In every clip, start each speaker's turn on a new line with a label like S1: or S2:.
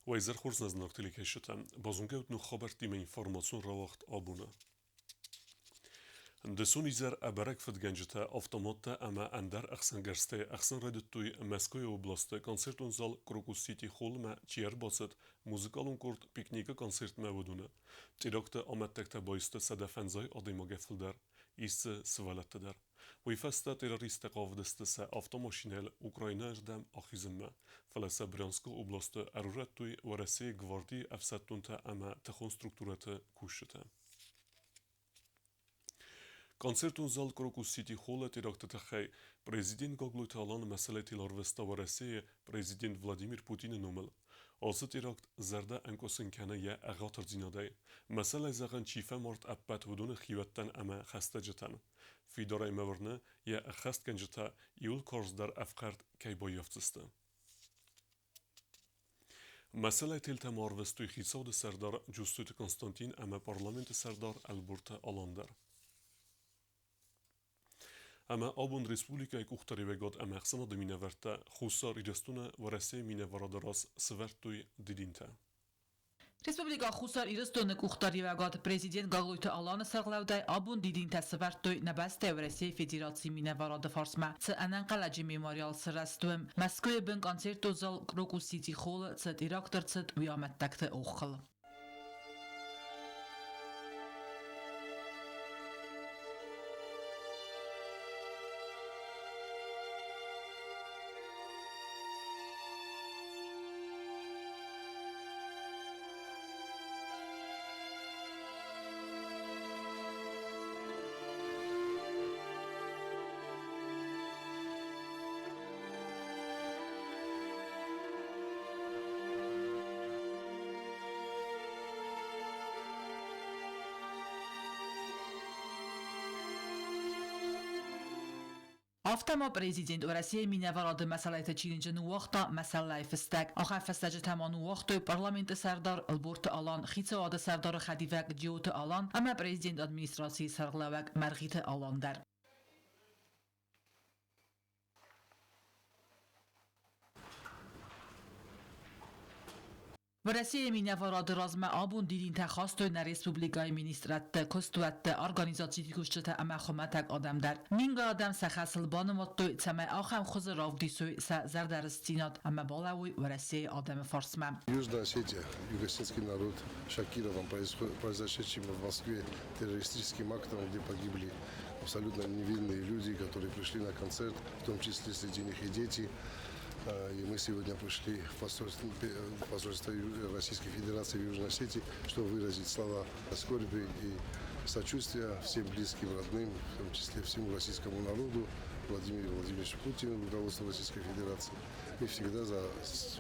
S1: وإذا خرجنا از نقطة كيشتم بازونجوت نو خبرتي من إنفورماسيون روقت أبونا دسون إزر أبرك فد جنجتا أوتوماتا أما أندر أحسن جرسته أحسن ردتوي مسكوي وبلاست كونسرتون زال كروكوس سيتي خول ما تشير باسط موزيكالون كورت بيكنيكا كونسرت ما ودونه تيركتا أمت تكتا بايست سدفنزاي أديما جفلدر إيس سوالت در ويفستا تيروريست قافدست سا أوتوماشينال أوكراينا جدام أخيزما فلسا برانسكو وبلاست أرورتوي ورسي غواردي أفساتونتا أما تخون ستركتورات كوشتا Концертун зал Крокус Сити Холла терактатахай президент Гоглуталан мәсәләти ларвеста варасия президент Владимир Путин номел. Алсы теракт зарда анкосын кәне я агатыр динадай. Мәсәлә заган чифа март аппат вудуны хиваттан ама хаста житан. Фидарай мәврне я хаст кәнҗита юл корздар афқард кайбоевцысты. Мәсәлә телтә марвестуй хисауды сардар Джустут Константин ама парламенты сардар Албурта Аландар. Ama abun Respublika'yı kuhtarıvegat emeksana da mineverte xusar irestuna varese minevaradas svertuy didinte.
S2: Respublika xusar irestuna kuhtarıvegat prezident Gaguyta Alanı sağlavday abun didinte svertuy nebaste varese federasi minevaradı farsma. Ç anan qalaci memorial sırastım. Moskva bin konserto zal Krokus City Hall ç direktor ç uyamettekte oxıl. Автома президент Россия миневарады мәсәләйті чилинжіні уақта мәсәләй фістәк. Аға фістәжі тәману уақты парламенті сәрдар Албурты Алан, хитсауады сәрдары Хадивәк Диоты Алан, әмә президент администрации сәрғләвәк Мәрғиті Аландар. В России миневарады разма абун дидин тахастой на республикай министратты, костуатты, организации тикушчата ама хуматак адамдар. Минга адам са хасылбаныматтой, цамай ахам хузы равдисой са зардарыстинат, ама балауи в России адам фарсма.
S3: Южная Осетия, юго-осетский народ, шокирован произошедшим в Москве террористическим актом, где погибли абсолютно невинные люди, которые пришли на концерт, в том числе среди них и дети. И мы сегодня пришли в посольство Российской Федерации в Южной Осетии, чтобы выразить слова скорби и сочувствия всем близким, родным, в том числе всему российскому народу, Владимиру Владимировичу Путину, руководству Российской Федерации. И всегда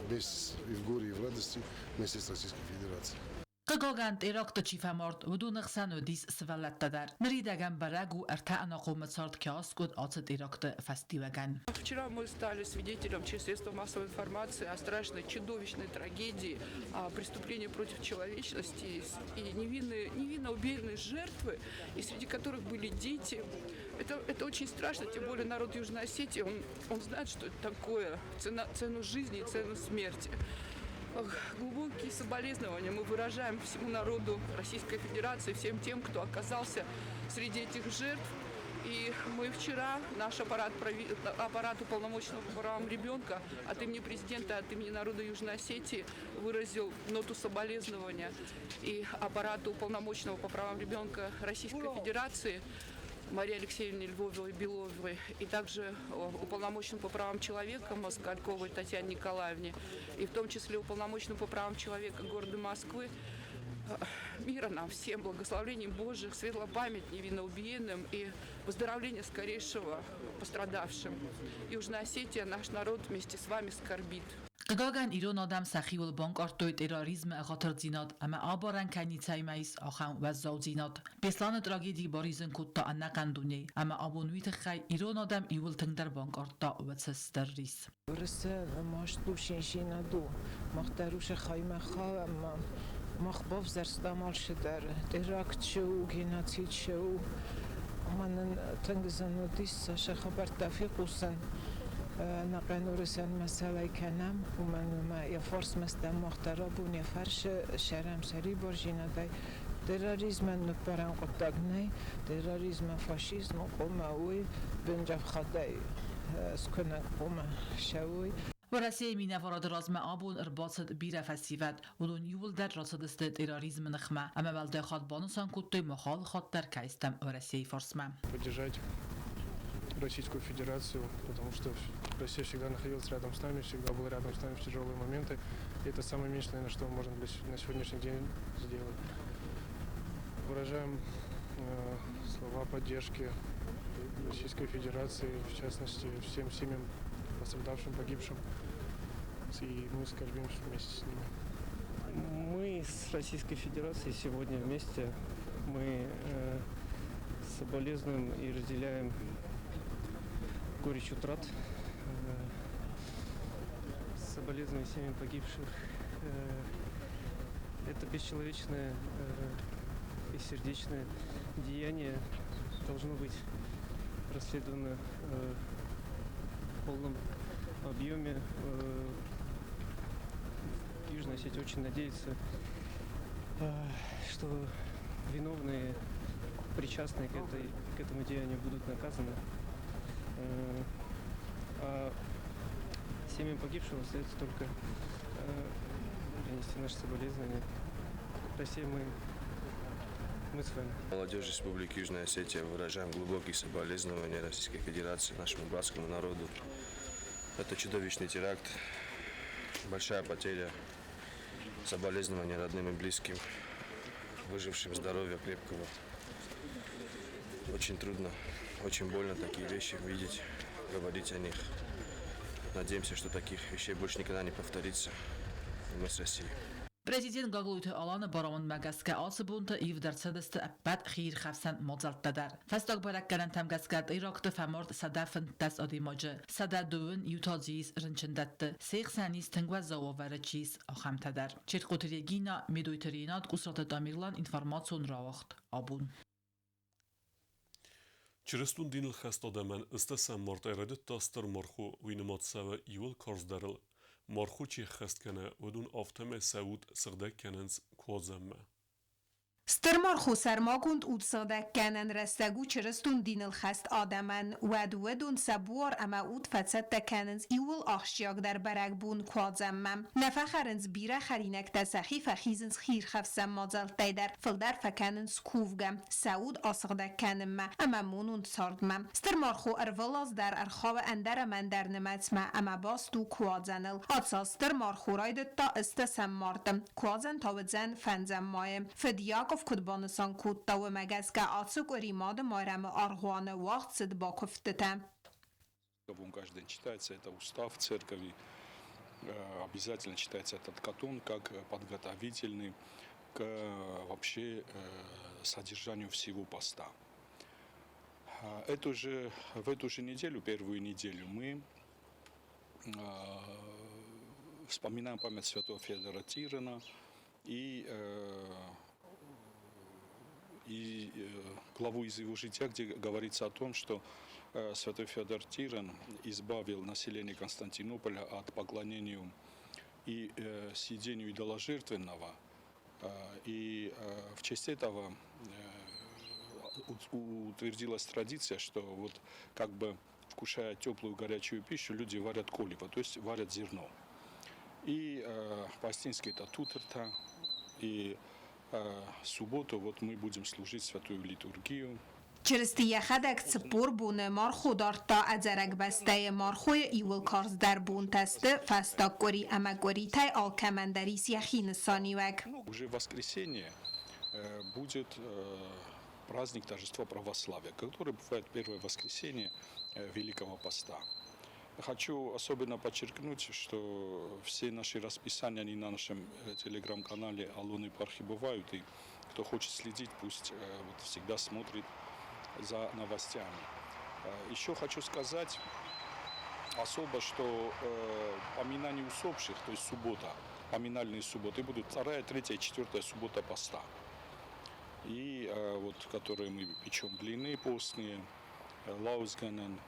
S3: вместе и в горе, и в радости вместе с Российской Федерацией.
S2: Qaqagant Irak'ta çifemart vudunıq sanudis svallattadar. Nridagam барагу артаана qometsart kiaskut atsit Irak'ta festivagan.
S4: Вчера мы стали свидетелем через средства массовой информации о страшной, чудовищной трагедии, о преступлении против человечности и невинно убиенные жертвы, и среди которых были дети. Это очень страшно, тем более народ Южной Осетии, он знает, что это такое, цену жизни и цену смерти. Глубокие соболезнования мы выражаем всему народу Российской Федерации, всем тем, кто оказался среди этих жертв. И мы вчера, наш аппарат уполномоченного по правам ребенка от имени президента, от имени народа Южной Осетии выразил ноту соболезнования. И аппарату уполномоченного по правам ребенка Российской Федерации Марии Алексеевне Львовой Беловой и также уполномоченному по правам человека Москальковой Татьяне Николаевне, и в том числе уполномоченному по правам человека города Москвы, мира нам всем, благословений Божьих, светлая память невинно убиенным и выздоровление скорейшего пострадавшим. Южная Осетия, наш народ вместе с вами скорбит.
S2: Qaqagan İran adam saxiul bank artoy terrorizm xatar zinat ama abaran kanitsay mais axam و زوجینات بسلان تراژدی باریزن کتا انقندونی اما abunvit xay İran adam yul tengdar bank arta و سستریس
S5: برسه ماش دوشینشینا دو مختاروش خایمه خا مخباف زرستامال شدر تراکت شو گناتیت شو من تنگزنو دیس شخبر تفیقوسن نقنورسن مسئله کنم و من یا فرس مستم مختربون یا فرش شرم سری برجینه دای تروریسم نپران قطعی تروریسم فاشیسم قوموی بنجاب خدای سکنک قوم شوی
S2: ورسي من فراد رازم آبون ارباطت بیره فسیفت ودون یول در راسد است تروریسم نخمه اما بلده خاد بانوسان کتوی مخال خاد در کایستم ورسي فرسمه
S6: поддержать Российскую Федерацию, потому что Россия всегда находилась рядом с нами, всегда была рядом с нами в тяжелые моменты. И это самое меньшее, на что можно на сегодняшний день сделать. Выражаем слова поддержки Российской Федерации, в частности, всем семьям пострадавшим, погибшим. И мы скорбим вместе с ними.
S7: Мы с Российской Федерацией сегодня вместе. Мы соболезнуем и разделяем горечь утрат. Соболезнуем семьям погибших. Это бесчеловечное и сердечное деяние должно быть расследовано в полном объеме. Южная Осетия очень надеется, что виновные, причастные к этому деянию будут наказаны. А семьям погибших остается только принести наши соболезнования. Россия, мы с вами.
S8: Молодежь Республики Южная Осетия выражаем глубокие соболезнования Российской Федерации, нашему братскому народу. Это чудовищный теракт, большая потеря, соболезнования родным и близким, выжившим здоровья крепкого. Очень трудно, очень больно такие вещи видеть, говорить о них. Надеемся, что таких вещей больше никогда не повторится. И мы с Россией.
S2: Президент Гагулуйт Алана барамон магаске асбунта ив در صدست ابد خیر خفسن مزلت در فستاق برک گرن تم گسکت ایراکت فمرد صدفن دست آدی ماجه صد دوون یوتازیز رنچندت سیخ سنیز تنگو زواور چیز آخم تدر چیت قطری گینا میدویترینات قصرات دامیرلان انفرماتسون راوخت آبون
S1: Çirestun dinil xestadamen istesem marteredet taster marxu winamat seve iwil karsderil marxu çi xestkene wedun afteme Saud sırdek kenens kozemme.
S9: سترمارخو سرماگوند اود صادق کنن رستگو چرستون دین الخست آدمن ودون سبوار اما اود فتست کننز ایول آخشیاگ در برگ بون کوازمم نفخرنز بیره خرینک تسخی فخیزنز خیر خفزم مازل تیدر فلدر فکننز کوفگم سعود آسقدک کنم اما مونون ساردمم سترمارخو ارولاز در ارخاو اندر من در نمتم اما باستو کوازنل آتسا سترمارخو راید تا استسم ماردم کوازن تاوزن فنزم مایم فدیاگ в Кудбанусан Куттау Магазка Ацукури Мада Майрама Аргуана Вахт Сидбаковтета.
S10: Он каждый день читается, это устав церкви. Обязательно читается этот катон как подготовительный к вообще содержанию всего поста. В эту же неделю, первую неделю, мы вспоминаем память святого Феодора Тирана и главу из его жития, где говорится о том, что святой Феодор Тиран избавил население Константинополя от поклонению и съедению идоложертвенного. И в честь этого утвердилась традиция, что вот как бы вкушая теплую горячую пищу, люди варят колево, то есть варят зерно. И по-астински это тутерта, и субботу вот мы будем служить святую литургию.
S9: Через тияхадек цпор буне марху дарта ازرک بسته мархуй ایول کارز در بون تسته فستاک گوری اما گوری تای آلکمندریس یخین سانیوک.
S10: Уже в воскресенье будет праздник торжества православия, который бывает первое воскресенье Великого Поста. Хочу особенно подчеркнуть, что все наши расписания, они на нашем телеграм-канале Алоны Пархи бывают, и кто хочет следить, пусть вот всегда смотрит за новостями. Еще хочу сказать особо, что поминание усопших, то есть суббота, поминальные субботы будут 2, 3, 4 суббота поста. И вот, которые мы печем длинные постные, лаузганен,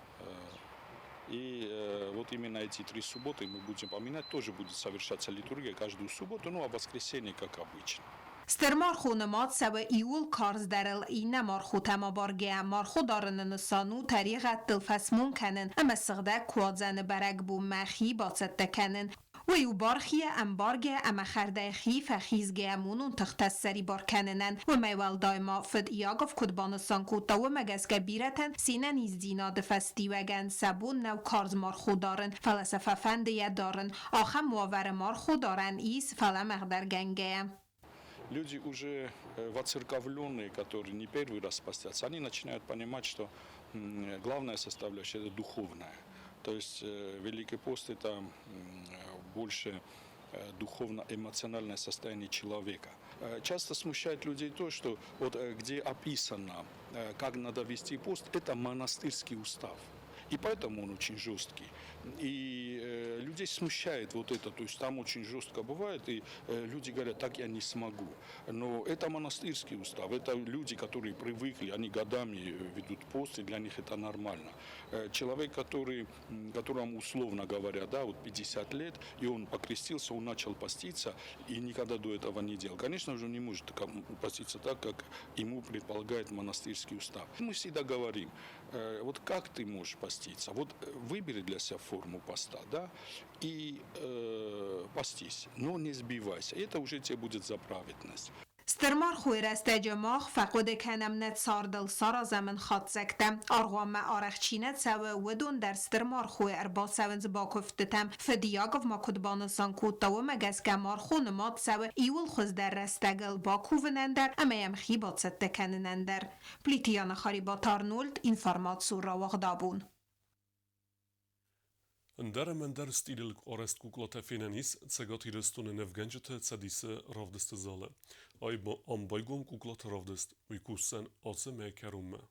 S10: И вот именно эти 3 субботы мы будем поминать. Тоже будет совершаться литургия каждую субботу, ну а воскресенье как обычно.
S9: سترمارخو نماد سو ایول کارز درل این مارخو تما بارگه مارخو دارن نسانو طریقت دلفسمون کنن اما سغده کوادزن برگ بو مخی باست کنن و یو بارخی ام بارگه اما خرده خی فخیزگه امونون تخت سری بار کننن و میوال دایما فد ایاگف کدبانستان کوتا و مگزگه بیرتن سینه نیز دینا دفستی وگن سبون نو کارز مارخو دارن فلسفه فنده دارن آخم موافر مارخو دارن ایس فلمغ در گنگه
S10: Люди уже воцерковленные, которые не первый раз постятся, они начинают понимать, что главная составляющая – это духовная. То есть Великий пост – это больше духовно-эмоциональное состояние человека. Часто смущает людей то, что вот где описано, как надо вести пост, это монастырский устав. И поэтому он очень жесткий. И людей смущает вот это, то есть там очень жестко бывает, и люди говорят, так я не смогу. Но это монастырский устав, это люди, которые привыкли, они годами ведут пост, и для них это нормально. Человек, которому условно говоря, да, вот 50 лет, и он покрестился, он начал поститься, и никогда до этого не делал. Конечно же, он не может поститься так, как ему предполагает монастырский устав. Мы всегда говорим, вот как ты можешь поститься? Вот выбери для себя форму поста, да, и постись, но не сбивайся. Это уже тебе будет за праведность.
S9: سترمار خوی رسته جماخ فقود کنم نت ساردل سارا زمن خط زکتم آرغام آرخچینت سوه ودون در سترمار خوی اربا سونز با کفتتم فدیاگف ما کدبانستان کوتا و مگز کمار خون ماد سوه ایول خوز در رستگل با کوونندر امیم خیبات ست کننندر پلیتیان خاری با تارنولد اینفارماتسو را وغدابون
S1: Ndër me ndër stilil orest kuklot e finanis, cegat i rëstun në vgëngjët e cadise ravdës të zale. A i ambajgum kuklot ravdës, u i kusen ose me kerume.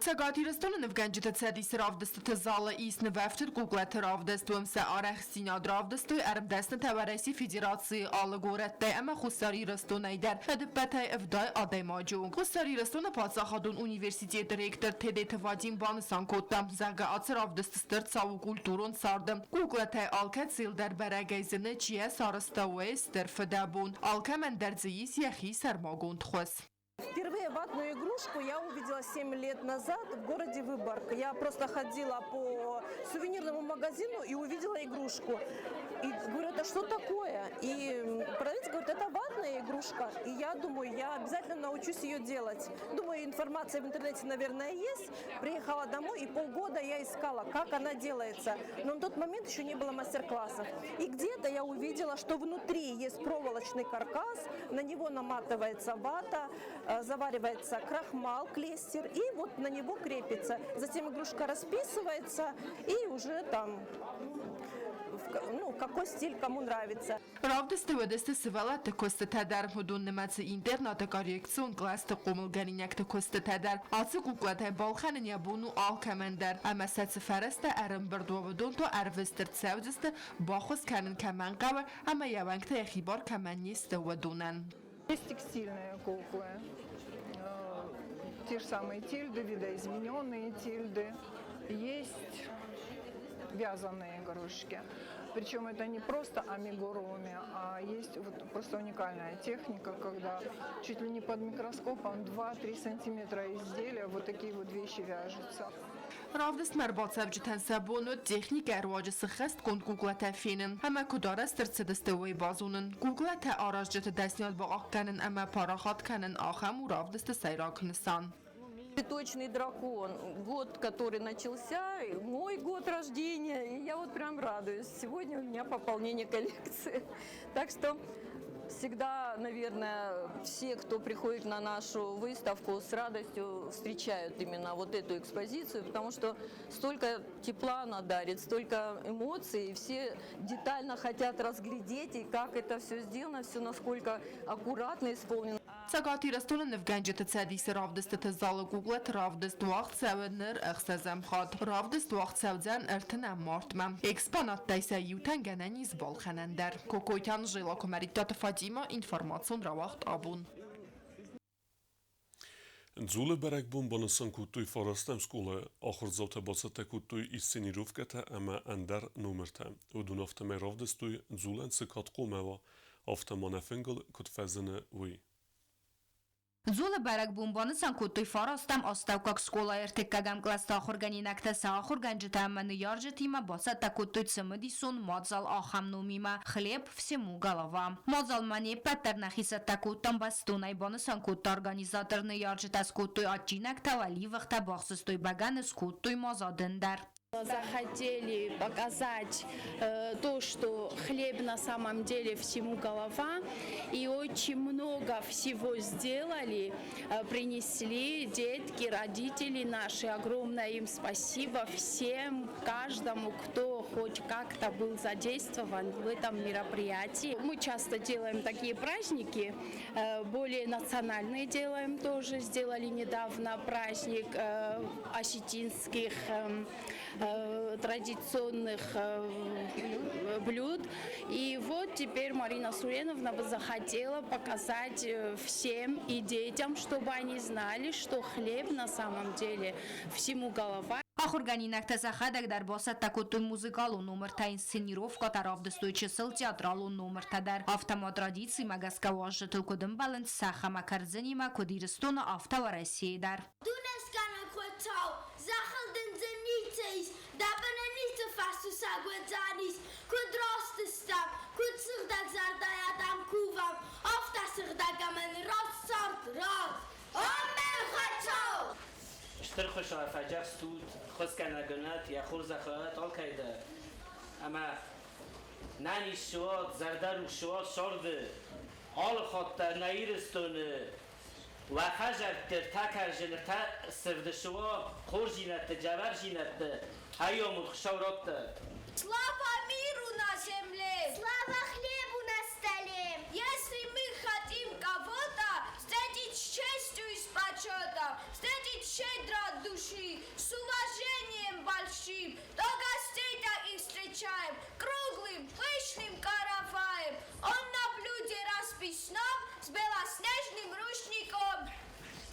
S2: Цагատիրստոնը նվգանջիտ ցեդիս ravdëst të zallë is në veftir kuklet ravdëst u mëse areh sinad ravdëst u ermdesnë të varesi federaci alëgoret të ama khusari rëstun e der edipetej evdaj adej majun. Khusari rëstun e patsa khadun universitet rektor të dhe të vajim banësan kotam zaga atës ravdëst stërt sa u kulturun sardëm. Kuklet e alket sil der beregejzënë qie sarësta u e stër fëdabun. Alkem endërdzijis jehi sermagun të khus.
S11: Впервые ватную игрушку я увидела 7 лет назад в городе Выборг. Я просто ходила по сувенирному магазину и увидела игрушку. И говорю, это что такое? И продавец говорит, это ватная игрушка. И я думаю, я обязательно научусь ее делать. Думаю, информация в интернете, наверное, есть. Приехала домой и полгода я искала, как она делается. Но на тот момент еще не было мастер-классов. И где-то я увидела, что внутри есть проволочный каркас, на него наматывается вата, заваривается крахмал, клейстер, и вот на него крепится. Затем игрушка расписывается, и уже там, ну, какой стиль кому нравится.
S2: Ravdëst të vëdës të sëvallat të kostë të der hudun në matës internet të karekcion klas të kumul garinjak të kostë të der. Atës kuklat e balkhanën jabunu al kamender. Ama satës fərës të ərën bërdua vëdun të ərvës të rëtsevdës të baxus kanën kaman qavë, ama javang të ekibar kaman njës të vëdunan.
S5: Есть текстильные куклы, те же самые тильды, видоизмененные тильды, есть вязаные игрушки. Причем это не просто амигуруми, а есть вот просто уникальная техника, когда чуть ли не под микроскопом 2-3 сантиметра изделия вот такие вот вещи вяжутся.
S2: Ravdëst mërbatsevgjitën sabonu teknike ervajës khest kund kuklet e finin. Ama kudarës tërcëdës të uaj bazunën. Kuklet e arajgjët të desnjat bëgak kanën ama parachat kanën aham u ravdëst të sajrak nësan.
S11: Цветочный дракон, год, который начался, мой год рождения, и я вот прям радуюсь. Сегодня у меня пополнение коллекции. Так что всегда, наверное, все, кто приходит на нашу выставку, с радостью встречают именно вот эту экспозицию, потому что столько тепла она дарит, столько эмоций, и все детально хотят разглядеть, и как это все сделано, все насколько аккуратно исполнено.
S2: Цагատիրստոնը նվգանջët të cedis ravdëst të zalë kuklet ravdëst uaqt sevënër ëxtëzëm xat. Ravdëst uaqt sevdzen ërtën e martme. Eksponat tejse jutën gënëniz balxenender. Kokojtan zhila komeritat Fatima informacion ra uaqt abun.
S1: Ձուլը բերակբուն բանասան կուտույ ֆարաստեմ սկուլը ախր զավթը բացատը կուտույ իսցենիրով կտա ամա անդար նոմրտը ու դուն ավտամերով դստույ ձուլեն սկատ կոմեվա ավտամանաֆենգլ կուտֆազնը ուի
S12: Ձուլը բարակ բումբանը սանկուտույ ֆարաստամ աստավկակ սկոլա երթեկկագամ կլաստ ախորգանի նակտը սաղախորգան ջտամանը յարջտիմա բացատա կուտույ ծմդիսուն մածալ ախամնումիմա խլեբ всему голова. Մածալ մանե պատերնախիսատա կուտամ բաստունայ բանը սանկուտ օրգանիզատորны յարջտաս կուտույ ատջինակ тавали վղտա բախսստույ բագանը սկուտույ мазадындар.
S13: Захотели показать то, что хлеб на самом деле всему голова, и очень много всего сделали, принесли детки, родители наши. Огромное им спасибо всем, каждому, кто хоть как-то был задействован в этом мероприятии. Мы часто делаем такие праздники, более национальные делаем тоже. Сделали недавно праздник осетинских традиционных блюд. И вот теперь Марина Суреновна бы захотела показать всем и детям, чтобы они знали, что хлеб на самом деле всему голова.
S12: Ախորգանի նակտասախադակ դար բոսատ տակոտույ մուզիկալու նոմրտային սցենիրով կատարավ դստույ չսլ театралու նոմրտադար автомотрадиции магаскаважа тукудым баланс сахамакарзенима кодирстона автова России дар.
S14: Դունեսկանը քոթավ զախալդն ձնիցեիս դաբնանիցը ֆասուսա գոձանիս քուդրոստստամ քուծղդակ զարդայատամ քուվամ ավտասղդակամեն ռասսարդ ռադ ամեն խաչավ
S15: اشتر خوش فجر ستود خود کنگنات یا خور زخارت آل کایده اما نانی شواد زردر و شواد شارده آل خاطر نیرستونه و خجر تر تکر جنر تا سفد شواد خور جینت جبر جینت هیامون خشورات
S14: Слава миру на земле! Слава хлебу на столе! Если мы хотим кого-то встретить с честью и с почетом, встретить щедро от души, с уважением большим, то гостей-то и встречаем круглым, пышным караваем. Он на блюде расписном с белоснежным рушником.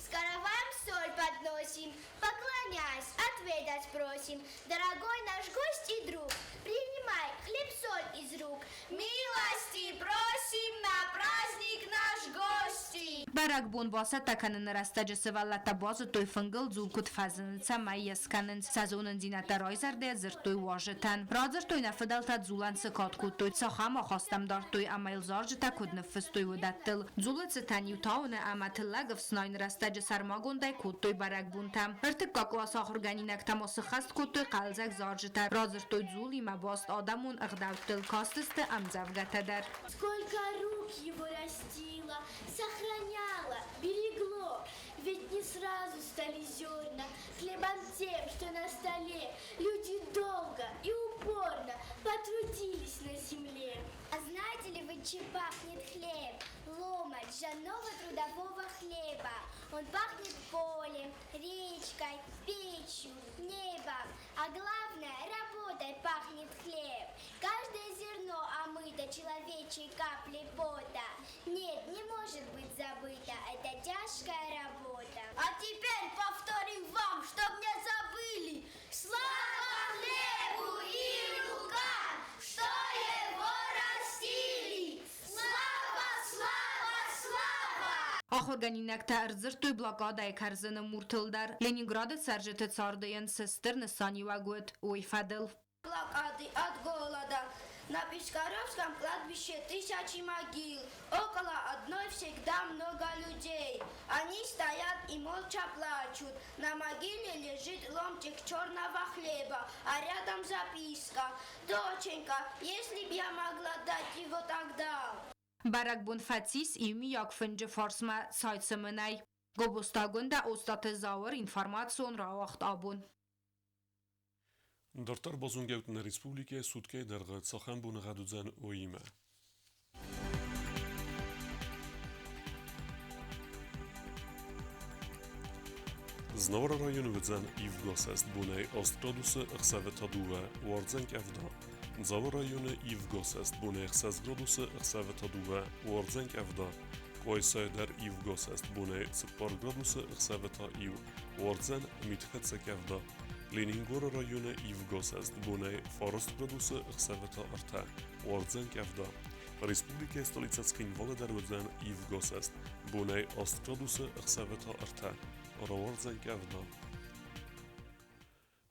S14: С караваем соль подносим, поклоняясь, отведать просим. Дорогой наш гость и друг, принимай хлеб-соль из рук. Милости просим на праздник наш гости.
S12: Барак бун босат таканын растаджы сываллата базы той фынгыл зул кут фазыныца майясканын сазонын зината райзарде зыр той важытан. Разыр той нафыдалта зулан сыкат кут той цахама хастамдар той амайлзаржыта куд нефыс той удаттыл. Зулы цытан ютауны аматыллагов снайын растаджы сармагондай кут той барак бунтам. Ыртык каклас ахурганинак тамасы хаст кут той қалзак заржыта. Разыр той зул има баст адамун ығдавтыл кастысты амзавгатадар.
S14: Сколько рук его растило, сохраняло, берегло. Ведь не сразу стали зерна хлебом тем, что на столе. Люди долго и упорно потрудились на земле. А знаете ли вы, чем пахнет хлеб? Лома ржаного трудового хлеба. Он пахнет полем, речкой, печью, небом. А главное, работой пахнет хлеб. Каждое зерно омыто человечьей каплей пота. Нет, не может быть забыто. Это тяжкая работа. А теперь повторим вам, чтоб не забыли. Слава хлебу и рукам, что его растили. Слава, слава, слава!
S12: Ախորգանինակ արձր той բլակադայ կարզնը մուրթլդար Լենինգրադը սարժետը цардыен сестер несанивагут уйфадыл.
S14: Блокады от голода. На Пискаревском кладбище тысячи могил. Около одной всегда много людей. Они стоят и молча плачут. На могиле лежит ломтик черного хлеба, а рядом записка. Доченька, если б я могла дать его тогда.
S12: Барак бун фатис ими як фынжы фарсма сайцымынай. Гобустагунда остаты завыр информацион равахт абун.
S1: Դարտար բազունգեուտն ռեսպուբլիկե սուտկե դերղը ծախան բունը ғադուձան ոյիմը։ Znavara rayonu vëdzan i vgosest bunaj ostgraduse ëksavetaduve uardzen kevda. Zavara rayonu i vgosest bunaj 6 graduse ëksavetaduve uardzen kevda. Хойсай در ایوگاس است بونه 4 گرادوس اخسابتا ایو وارزن میتخت کفدا لینینگور رایون ایوگاس است بونه فارست گرادوس اخسابتا ارتا وارزن کفدا Республика столица Скинвала در وزن ایوگاس است بونه است گرادوس اخسابتا ارتا روارزن کفدا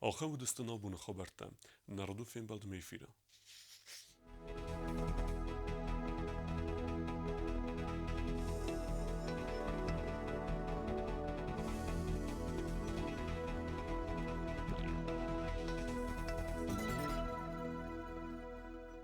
S1: آخه ودستنا بونه خبرتا نردو فین بلد میفیره